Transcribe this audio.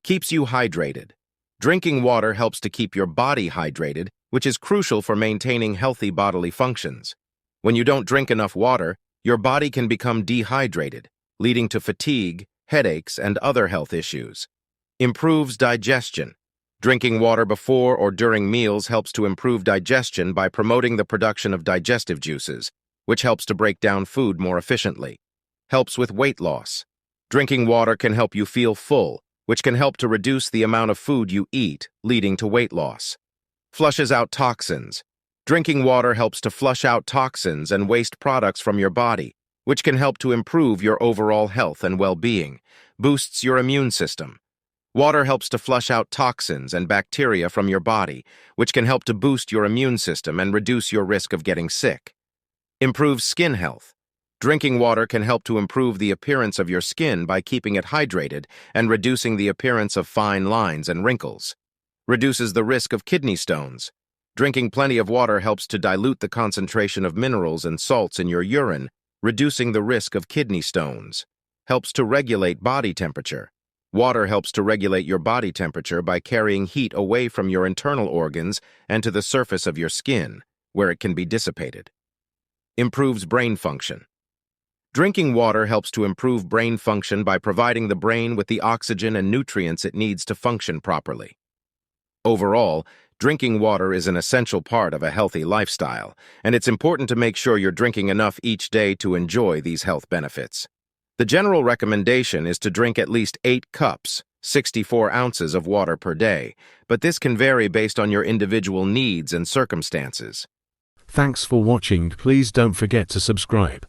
Keeps you hydrated. Drinking water helps to keep your body hydrated, which is crucial for maintaining healthy bodily functions. When you don't drink enough water, your body can become dehydrated, leading to fatigue, headaches, and other health issues. Improves digestion. Drinking water before or during meals helps to improve digestion by promoting the production of digestive juices, which helps to break down food more efficiently. Helps with weight loss. Drinking water can help you feel full, which can help to reduce the amount of food you eat, leading to weight loss. Flushes out toxins. Drinking water helps to flush out toxins and waste products from your body, which can help to improve your overall health and well-being. Boosts your immune system. Water helps to flush out toxins and bacteria from your body, which can help to boost your immune system and reduce your risk of getting sick. Improves skin health. Drinking water can help to improve the appearance of your skin by keeping it hydrated and reducing the appearance of fine lines and wrinkles. Reduces the risk of kidney stones. Drinking plenty of water helps to dilute the concentration of minerals and salts in your urine, reducing the risk of kidney stones. Helps to regulate body temperature. Water helps to regulate your body temperature by carrying heat away from your internal organs and to the surface of your skin, where it can be dissipated. Improves brain function. Drinking water helps to improve brain function by providing the brain with the oxygen and nutrients it needs to function properly. Overall, drinking water is an essential part of a healthy lifestyle, and it's important to make sure you're drinking enough each day to enjoy these health benefits. The general recommendation is to drink at least 8 cups, 64 ounces of water per day, but this can vary based on your individual needs and circumstances. Thanks for watching. Please don't forget to subscribe.